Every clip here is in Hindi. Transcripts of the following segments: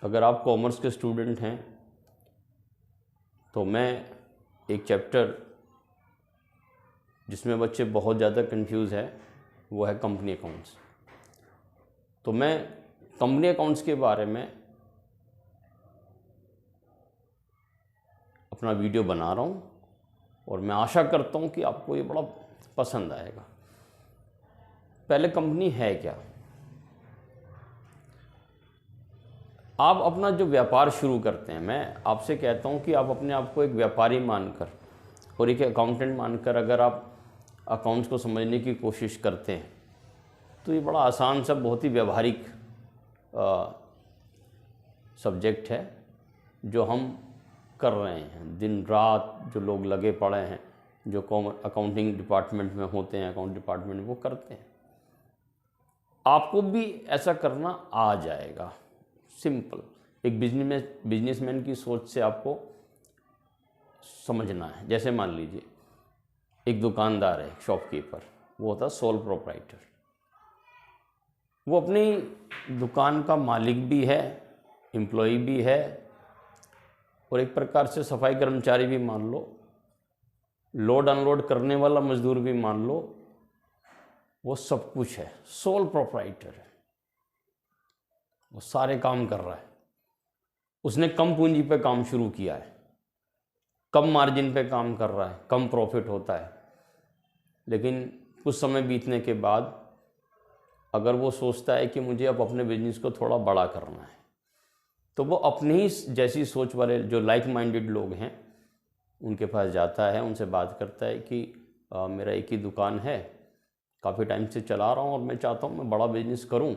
अगर आप कॉमर्स के स्टूडेंट हैं तो मैं एक चैप्टर जिसमें बच्चे बहुत ज़्यादा कंफ्यूज है वो है कंपनी अकाउंट्स। तो मैं कंपनी अकाउंट्स के बारे में अपना वीडियो बना रहा हूँ और मैं आशा करता हूँ कि आपको ये बड़ा पसंद आएगा। पहले कंपनी है क्या? आप अपना जो व्यापार शुरू करते हैं, मैं आपसे कहता हूँ कि आप अपने आप को एक व्यापारी मानकर और एक अकाउंटेंट मानकर अगर आप अकाउंट्स को समझने की कोशिश करते हैं तो ये बड़ा आसान सा, बहुत ही व्यवहारिक सब्जेक्ट है जो हम कर रहे हैं। दिन रात जो लोग लगे पड़े हैं, जो अकाउंटिंग डिपार्टमेंट में होते हैं, अकाउंट डिपार्टमेंट में, वो करते हैं। आपको भी ऐसा करना आ जाएगा। सिंपल, एक बिजनेसमैन की सोच से आपको समझना है। जैसे मान लीजिए एक दुकानदार है, शॉपकीपर, वो होता है सोल प्रोप्राइटर। वो अपनी दुकान का मालिक भी है, एम्प्लॉय भी है और एक प्रकार से सफाई कर्मचारी भी मान लो, लोड अनलोड करने वाला मजदूर भी मान लो, वो सब कुछ है। सोल प्रोप्राइटर है, वो सारे काम कर रहा है। उसने कम पूंजी पे काम शुरू किया है, कम मार्जिन पे काम कर रहा है, कम प्रॉफिट होता है, लेकिन कुछ समय बीतने के बाद अगर वो सोचता है कि मुझे अब अपने बिजनेस को थोड़ा बड़ा करना है, तो वो अपनी ही जैसी सोच वाले जो लाइक माइंडेड लोग हैं उनके पास जाता है, उनसे बात करता है कि मेरा एक ही दुकान है, काफ़ी टाइम से चला रहा हूँ और मैं चाहता हूँ मैं बड़ा बिजनेस करूँ,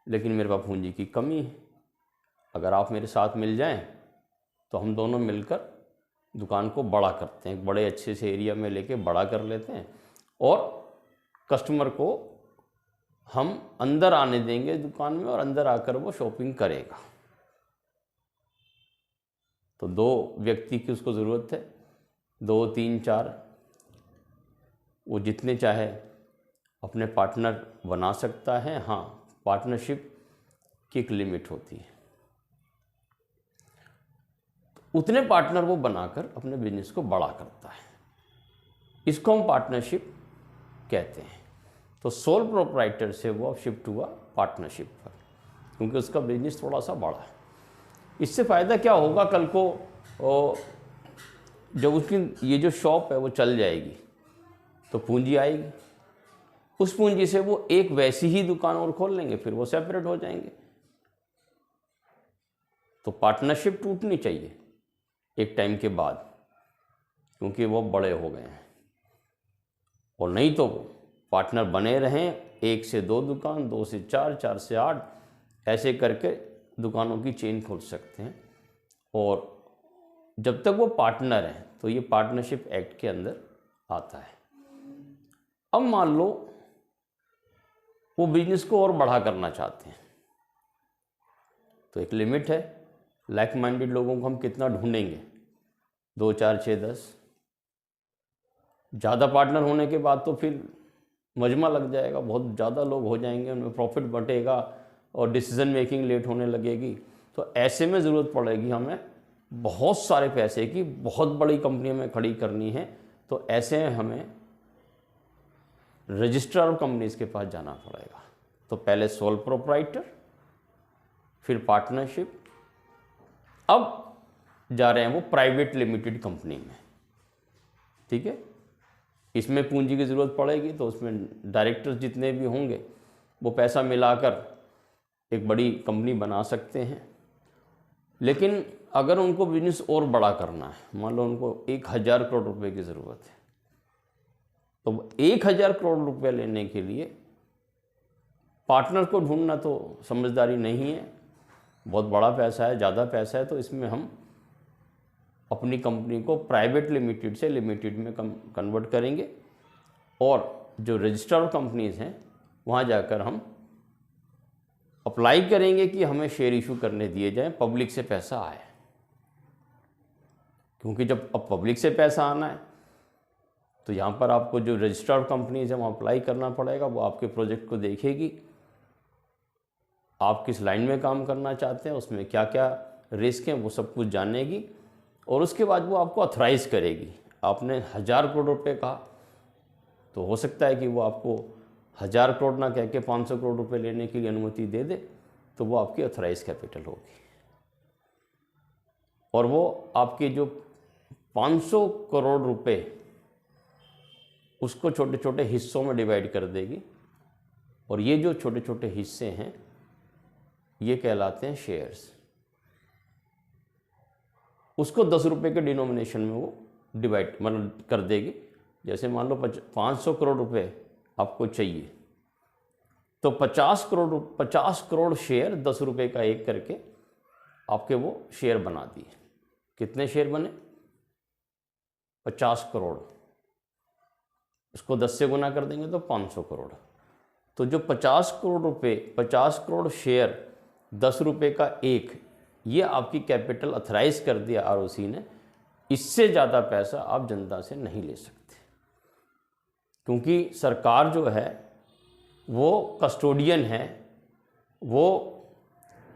लेकिन मेरे पास पूंजी की कमी है। अगर आप मेरे साथ मिल जाएं तो हम दोनों मिलकर दुकान को बड़ा करते हैं, बड़े अच्छे से एरिया में लेके बड़ा कर लेते हैं और कस्टमर को हम अंदर आने देंगे दुकान में और अंदर आकर वो शॉपिंग करेगा। तो 2 व्यक्ति की उसको ज़रूरत है, 2, 3, 4, वो जितने चाहे अपने पार्टनर बना सकता है। हाँ, पार्टनरशिप की एक लिमिट होती है। उतने पार्टनर वो बनाकर अपने बिजनेस को बड़ा करता है, इसको हम पार्टनरशिप कहते हैं। तो सोल प्रोप्राइटर से वो अब शिफ्ट हुआ पार्टनरशिप पर, क्योंकि उसका बिजनेस थोड़ा सा बड़ा है। इससे फ़ायदा क्या होगा? कल को जब उसकी ये जो शॉप है वो चल जाएगी तो पूंजी आएगी, उस पूंजी से वो एक वैसी ही दुकान और खोल लेंगे, फिर वो सेपरेट हो जाएंगे। तो पार्टनरशिप टूटनी चाहिए एक टाइम के बाद, क्योंकि वो बड़े हो गए हैं। और नहीं तो पार्टनर बने रहें, 1 से 2 दुकान, 2 से 4, 4 से 8, ऐसे करके दुकानों की चेन खोल सकते हैं। और जब तक वो पार्टनर हैं तो ये पार्टनरशिप एक्ट के अंदर आता है। अब मान लो वो बिजनेस को और बड़ा करना चाहते हैं, तो एक लिमिट है। लाइक माइंडेड लोगों को हम कितना ढूंढेंगे? 2, 4, 6, 10। ज़्यादा पार्टनर होने के बाद तो फिर मजमा लग जाएगा, बहुत ज़्यादा लोग हो जाएंगे, उनमें प्रॉफिट बटेगा और डिसीजन मेकिंग लेट होने लगेगी। तो ऐसे में ज़रूरत पड़ेगी हमें बहुत सारे पैसे की, बहुत बड़ी कंपनियों में खड़ी करनी है। तो ऐसे हमें रजिस्ट्रार ऑफ कंपनीज के पास जाना पड़ेगा। तो पहले सोल प्रोप्राइटर, फिर पार्टनरशिप, अब जा रहे हैं वो प्राइवेट लिमिटेड कंपनी में। ठीक है, इसमें पूंजी की ज़रूरत पड़ेगी, तो उसमें डायरेक्टर्स जितने भी होंगे वो पैसा मिलाकर एक बड़ी कंपनी बना सकते हैं। लेकिन अगर उनको बिजनेस और बड़ा करना है, मान लो उनको 1000 करोड़ रुपए की ज़रूरत है, तो 1000 करोड़ रुपए लेने के लिए पार्टनर को ढूंढना तो समझदारी नहीं है, बहुत बड़ा पैसा है, ज़्यादा पैसा है। तो इसमें हम अपनी कंपनी को प्राइवेट लिमिटेड से लिमिटेड में कन्वर्ट करेंगे और जो रजिस्टर्ड कंपनीज हैं वहाँ जाकर हम अप्लाई करेंगे कि हमें शेयर इशू करने दिए जाएं, पब्लिक से पैसा आए। क्योंकि जब अब पब्लिक से पैसा आना है तो यहाँ पर आपको जो रजिस्टर्ड कंपनीज है वहाँ अप्लाई करना पड़ेगा, वो आपके प्रोजेक्ट को देखेगी, आप किस लाइन में काम करना चाहते हैं, उसमें क्या क्या रिस्क हैं, वो सब कुछ जानेगी और उसके बाद वो आपको ऑथराइज़ करेगी। आपने 1000 करोड़ रुपए कहा तो हो सकता है कि वो आपको 1000 करोड़ ना कह के 500 करोड़ रुपए लेने के लिए अनुमति दे दे, तो वो आपकी ऑथराइज कैपिटल होगी। और वो आपके जो 500 करोड़ रुपए उसको छोटे छोटे हिस्सों में डिवाइड कर देगी और ये जो छोटे छोटे हिस्से हैं ये कहलाते हैं शेयर्स। उसको 10 रुपये के डिनोमिनेशन में वो डिवाइड मतलब कर देगी। जैसे मान लो 500 करोड़ रुपए आपको चाहिए तो 50 करोड़ शेयर 10 रुपये का एक करके आपके वो शेयर बना दिए। कितने शेयर बने? 50 करोड़। इसको 10 से गुना कर देंगे तो 500 करोड़। तो जो 50 करोड़ रुपए 50 करोड़ शेयर 10 रुपये का एक, ये आपकी कैपिटल अथराइज कर दिया आरओसी ने। इससे ज़्यादा पैसा आप जनता से नहीं ले सकते, क्योंकि सरकार जो है वो कस्टोडियन है, वो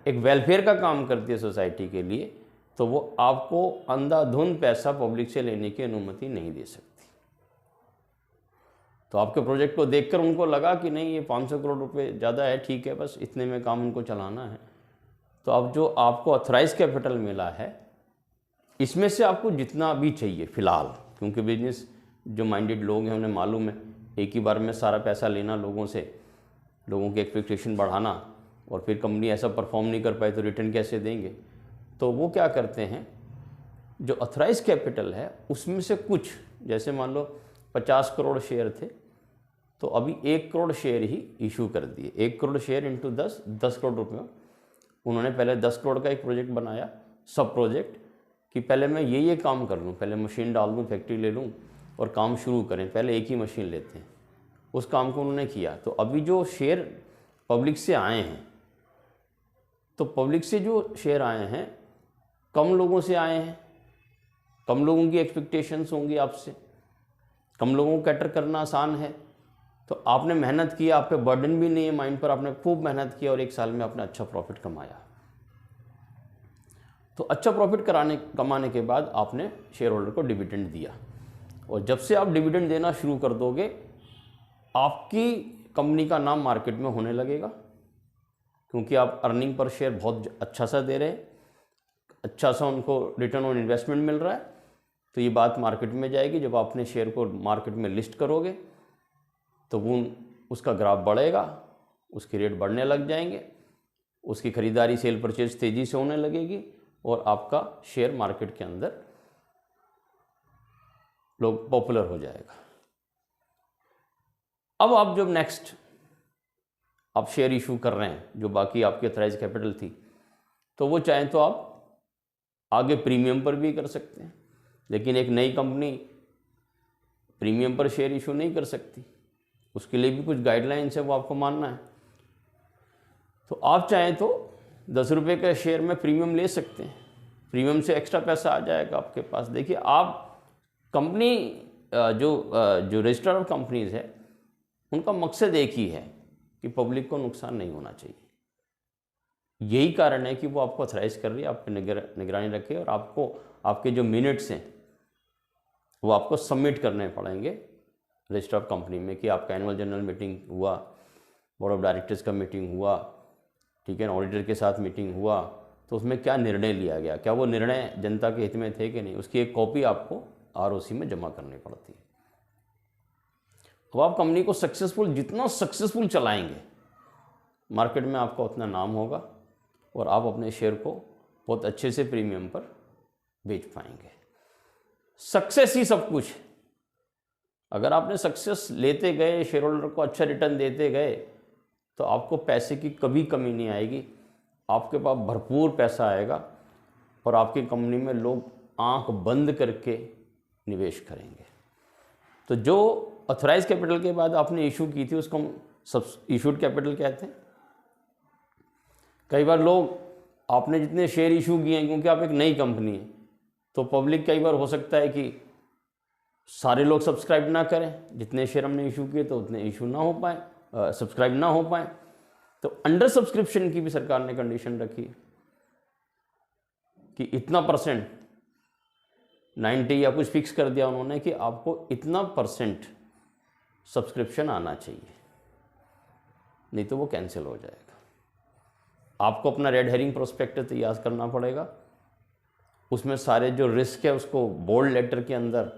एक वेलफेयर का काम करती है सोसाइटी के लिए, तो वो आपको अंधाधुंध पैसा पब्लिक से लेने की अनुमति नहीं दे सकती। तो आपके प्रोजेक्ट को देखकर उनको लगा कि नहीं ये 500 करोड़ रुपए ज़्यादा है, ठीक है, बस इतने में काम उनको चलाना है, तो अब जो आपको ऑथराइज कैपिटल मिला है इसमें से आपको जितना भी चाहिए फ़िलहाल, क्योंकि बिजनेस जो माइंडेड लोग हैं उन्हें मालूम है एक ही बार में सारा पैसा लेना लोगों से, लोगों की एक्सपेक्टेशन बढ़ाना, और फिर कंपनी ऐसा परफॉर्म नहीं कर पाए तो रिटर्न कैसे देंगे। तो वो क्या करते हैं, जो ऑथराइज कैपिटल है उसमें से कुछ, जैसे मान लो 50 करोड़ शेयर थे तो अभी 1 करोड़ शेयर ही इशू कर दिए। 1 करोड़ शेयर इंटू 10 करोड़ रुपये। उन्होंने पहले 10 करोड़ का एक प्रोजेक्ट बनाया, सब प्रोजेक्ट, कि पहले मैं ये काम कर लूँ, पहले मशीन डाल दूँ, फैक्ट्री ले लूँ और काम शुरू करें, पहले एक ही मशीन लेते हैं। उस काम को उन्होंने किया। तो अभी जो शेयर पब्लिक से आए हैं, तो पब्लिक से जो शेयर आए हैं कम लोगों से आए हैं, कम लोगों की एक्सपेक्टेशंस होंगी आपसे, कम लोगों को कैटर करना आसान है। तो आपने मेहनत की, आप पे बर्डन भी नहीं है माइंड पर, आपने खूब मेहनत किया और 1 साल में आपने अच्छा प्रॉफिट कमाया। तो अच्छा प्रॉफिट कमाने के बाद आपने शेयर होल्डर को डिविडेंड दिया, और जब से आप डिविडेंड देना शुरू कर दोगे आपकी कंपनी का नाम मार्केट में होने लगेगा, क्योंकि आप अर्निंग पर शेयर बहुत अच्छा सा दे रहे हैं, अच्छा सा उनको रिटर्न ऑन इन्वेस्टमेंट मिल रहा है। तो ये बात मार्केट में जाएगी। जब आपने शेयर को मार्केट में लिस्ट करोगे तो वो उसका ग्राफ बढ़ेगा, उसके रेट बढ़ने लग जाएंगे, उसकी खरीदारी सेल परचेज तेज़ी से होने लगेगी और आपका शेयर मार्केट के अंदर लोग पॉपुलर हो जाएगा। अब आप जब नेक्स्ट आप शेयर इशू कर रहे हैं, जो बाकी आपकी ऑथराइज कैपिटल थी, तो वो चाहें तो आप आगे प्रीमियम पर भी कर सकते हैं, लेकिन एक नई कंपनी प्रीमियम पर शेयर इशू नहीं कर सकती, उसके लिए भी कुछ गाइडलाइंस है, वो आपको मानना है। तो आप चाहें तो 10 रुपये का शेयर में प्रीमियम ले सकते हैं, प्रीमियम से एक्स्ट्रा पैसा आ जाएगा आपके पास। देखिए, आप कंपनी जो रजिस्टर ऑफ कंपनीज है उनका मकसद एक ही है कि पब्लिक को नुकसान नहीं होना चाहिए। यही कारण है कि वो आपको ऑथराइज कर रही है, आप पे निगरानी रखे, और आपको आपके जो मिनट्स हैं वो आपको सबमिट करने पड़ेंगे रजिस्टर ऑफ कंपनी में, कि आपका एनुअल जनरल मीटिंग हुआ, बोर्ड ऑफ डायरेक्टर्स का मीटिंग हुआ, ठीक है, ऑडिटर के साथ मीटिंग हुआ, तो उसमें क्या निर्णय लिया गया, क्या वो निर्णय जनता के हित में थे कि नहीं, उसकी एक कॉपी आपको आरओसी में जमा करनी पड़ती है। अब आप कंपनी को जितना सक्सेसफुल चलाएंगे मार्केट में आपका उतना नाम होगा और आप अपने शेयर को बहुत अच्छे से प्रीमियम पर बेच पाएंगे। सक्सेस ही सब कुछ है। अगर आपने सक्सेस लेते गए, शेयर होल्डर को अच्छा रिटर्न देते गए, तो आपको पैसे की कभी कमी नहीं आएगी, आपके पास भरपूर पैसा आएगा और आपकी कंपनी में लोग आंख बंद करके निवेश करेंगे। तो जो ऑथराइज कैपिटल के बाद आपने इशू की थी उसको हम इशूड कैपिटल कहते हैं। कई बार लोग, आपने जितने शेयर इशू किए हैं, क्योंकि आप एक नई कंपनी है, तो पब्लिक कई बार हो सकता है कि सारे लोग सब्सक्राइब ना करें, जितने शेयर हमने इशू किए तो उतने इशू ना हो पाए, सब्सक्राइब ना हो पाए। तो अंडर सब्सक्रिप्शन की भी सरकार ने कंडीशन रखी है कि इतना परसेंट 90 या कुछ फिक्स कर दिया उन्होंने कि आपको इतना परसेंट सब्सक्रिप्शन आना चाहिए, नहीं तो वो कैंसिल हो जाएगा। आपको अपना रेड हेरिंग प्रोस्पेक्टस तैयार करना पड़ेगा, उसमें सारे जो रिस्क है उसको बोल्ड लेटर के अंदर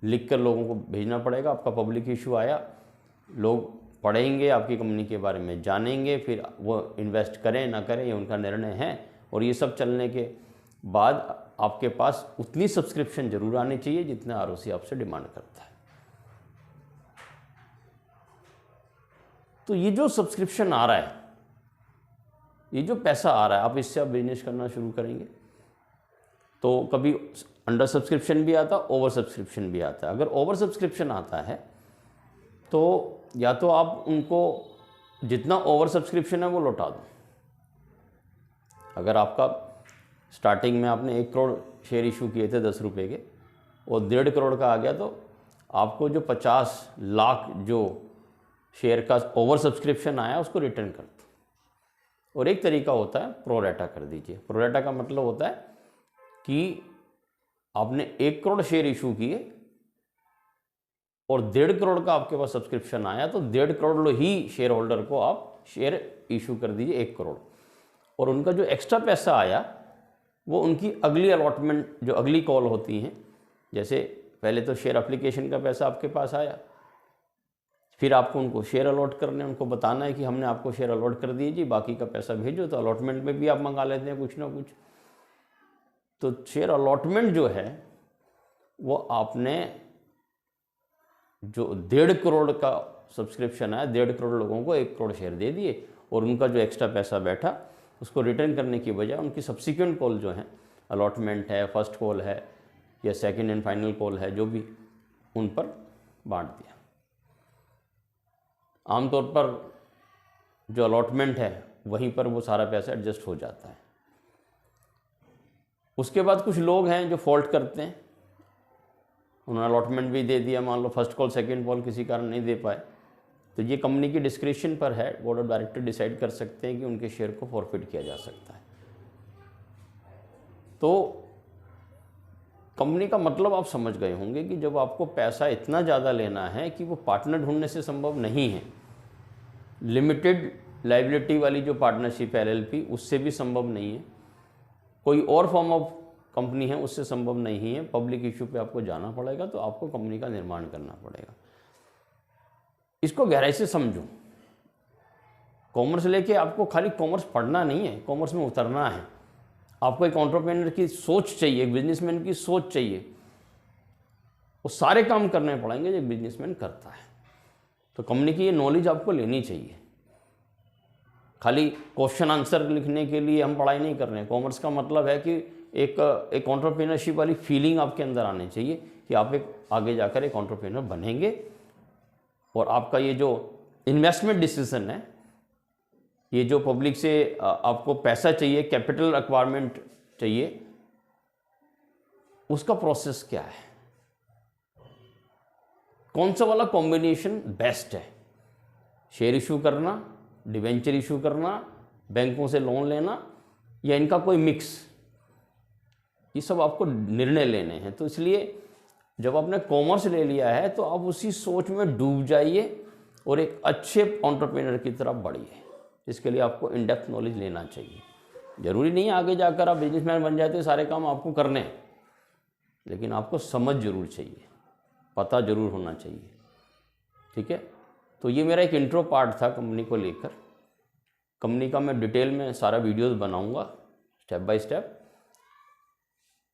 लिख कर लोगों को भेजना पड़ेगा। आपका पब्लिक इशू आया, लोग पढ़ेंगे, आपकी कंपनी के बारे में जानेंगे, फिर वो इन्वेस्ट करें ना करें ये उनका निर्णय है। और ये सब चलने के बाद आपके पास उतनी सब्सक्रिप्शन जरूर आनी चाहिए जितना आरओसी आपसे डिमांड करता है। तो ये जो सब्सक्रिप्शन आ रहा है, ये जो पैसा आ रहा है, आप इससे आप बिजनेस करना शुरू करेंगे तो कभी अंडर सब्सक्रिप्शन भी आता है, ओवर सब्सक्रिप्शन भी आता है। अगर ओवर सब्सक्रिप्शन आता है तो या तो आप उनको जितना ओवर सब्सक्रिप्शन है वो लौटा दो। अगर आपका स्टार्टिंग में आपने 1 करोड़ शेयर इशू किए थे 10 रुपये के और 1.5 करोड़ का आ गया, तो आपको जो 50 लाख जो शेयर का ओवर सब्सक्रिप्शन आया उसको रिटर्न कर दो। और एक तरीका होता है प्रोरेटा कर दीजिए। प्रोरेटा का मतलब होता है कि आपने 1 करोड़ शेयर इशू किए और 1.5 करोड़ का आपके पास सब्सक्रिप्शन आया, तो 1.5 करोड़ ही शेयर होल्डर को आप शेयर इशू कर दीजिए 1 करोड़। और उनका जो एक्स्ट्रा पैसा आया वो उनकी अगली अलॉटमेंट, जो अगली कॉल होती हैं, जैसे पहले तो शेयर एप्लीकेशन का पैसा आपके पास आया, फिर आपको उनको शेयर अलॉट करने, उनको बताना है कि हमने आपको शेयर अलॉट कर दिए जी, बाकी का पैसा भेजो। तो अलॉटमेंट में भी आप मंगा लेते हैं कुछ ना कुछ। तो शेयर अलॉटमेंट जो है वो आपने जो 1.5 करोड़ का सब्सक्रिप्शन है, 1.5 करोड़ लोगों को 1 करोड़ शेयर दे दिए और उनका जो एक्स्ट्रा पैसा बैठा उसको रिटर्न करने की बजाय उनकी सब्सिक्वेंट कॉल जो है, अलॉटमेंट है, फर्स्ट कॉल है या सेकंड एंड फाइनल कॉल है, जो भी, उन पर बांट दिया। आमतौर पर जो अलॉटमेंट है वहीं पर वो सारा पैसा एडजस्ट हो जाता है। उसके बाद कुछ लोग हैं जो फॉल्ट करते हैं, उन्होंने अलॉटमेंट भी दे दिया, मान लो फर्स्ट कॉल सेकंड कॉल किसी कारण नहीं दे पाए, तो ये कंपनी की डिस्क्रिप्शन पर है, बोर्ड ऑफ डायरेक्टर डिसाइड कर सकते हैं कि उनके शेयर को फॉरफिट किया जा सकता है। तो कंपनी का मतलब आप समझ गए होंगे कि जब आपको पैसा इतना ज़्यादा लेना है कि वो पार्टनर ढूंढने से संभव नहीं है, लिमिटेड लायबिलिटी वाली जो पार्टनरशिप है LLP, उससे भी संभव नहीं है, कोई और फॉर्म ऑफ कंपनी है उससे संभव नहीं है, पब्लिक इशू पे आपको जाना पड़ेगा, तो आपको कंपनी का निर्माण करना पड़ेगा। इसको गहराई से समझो। कॉमर्स लेके आपको खाली कॉमर्स पढ़ना नहीं है, कॉमर्स में उतरना है। आपको एक एंटरप्रेन्योर की सोच चाहिए, एक बिजनेसमैन की सोच चाहिए। वो सारे काम करने पड़ेंगे जो बिजनेसमैन करता है। तो कंपनी की ये नॉलेज आपको लेनी चाहिए। खाली क्वेश्चन आंसर लिखने के लिए हम पढ़ाई नहीं कर रहे हैं। कॉमर्स का मतलब है कि एक एंटरप्रेन्योरशिप वाली फीलिंग आपके अंदर आनी चाहिए कि आप एक आगे जाकर एक एंटरप्रेन्योर बनेंगे और आपका ये जो इन्वेस्टमेंट डिसीजन है, ये जो पब्लिक से आपको पैसा चाहिए, कैपिटल रिक्वायरमेंट चाहिए, उसका प्रोसेस क्या है, कौन सा वाला कॉम्बिनेशन बेस्ट है, शेयर इशू करना, डिवेंचर इशू करना, बैंकों से लोन लेना, या इनका कोई मिक्स, ये सब आपको निर्णय लेने हैं। तो इसलिए जब आपने कॉमर्स ले लिया है तो आप उसी सोच में डूब जाइए और एक अच्छे एंटरप्रेन्योर की तरफ बढ़िए। इसके लिए आपको इन डेप्थ नॉलेज लेना चाहिए। ज़रूरी नहीं है आगे जाकर आप बिजनेसमैन बन जाते, सारे काम आपको करने हैं, लेकिन आपको समझ जरूर चाहिए, पता जरूर होना चाहिए। ठीक है, तो ये मेरा एक इंट्रो पार्ट था कंपनी को लेकर। कंपनी का मैं डिटेल में सारा वीडियोस बनाऊंगा स्टेप बाय स्टेप,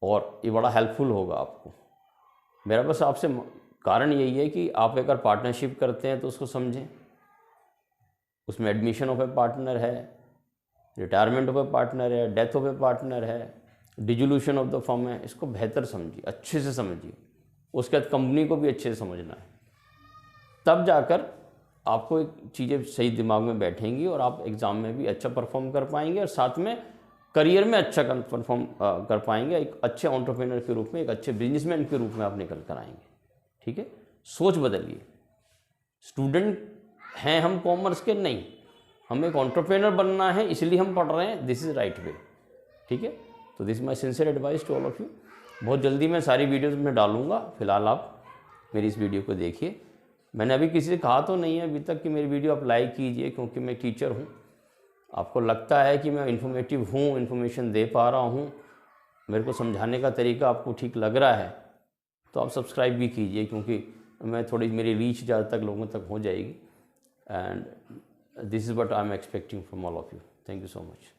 और ये बड़ा हेल्पफुल होगा आपको। मेरा बस आपसे कारण यही है कि आप अगर पार्टनरशिप करते हैं तो उसको समझें, उसमें एडमिशन ऑफ ए पार्टनर है, रिटायरमेंट ऑफ ए पार्टनर है, डेथ ऑफ ए पार्टनर है, डिजोल्यूशन ऑफ द फर्म है, इसको बेहतर समझिए, अच्छे से समझिए। उसके बाद कंपनी को भी अच्छे से समझना है, तब जाकर आपको एक चीज़ें सही दिमाग में बैठेंगी और आप एग्ज़ाम में भी अच्छा परफॉर्म कर पाएंगे और साथ में करियर में अच्छा परफॉर्म कर पाएंगे। एक अच्छे एंटरप्रेन्योर के रूप में, एक अच्छे बिजनेसमैन के रूप में आप निकल कर आएंगे। ठीक है, सोच बदलिए। स्टूडेंट हैं हम कॉमर्स के, नहीं, हमें एक एंटरप्रेन्योर बनना है, इसलिए हम पढ़ रहे हैं, दिस इज़ राइट वे। ठीक है, तो this my sincere advice to all of you. बहुत जल्दी मैं सारी वीडियोज़ में डालूंगा, फिलहाल आप मेरी इस वीडियो को देखिए। मैंने अभी किसी से कहा तो नहीं है अभी तक कि मेरी वीडियो आप लाइक कीजिए, क्योंकि मैं टीचर हूँ। आपको लगता है कि मैं इन्फॉर्मेटिव हूँ, इन्फॉर्मेशन दे पा रहा हूँ, मेरे को समझाने का तरीका आपको ठीक लग रहा है, तो आप सब्सक्राइब भी कीजिए, क्योंकि मैं थोड़ी मेरी रीच ज़्यादा तक लोगों तक हो जाएगी। And this is what I am expecting from all of you. Thank you so much.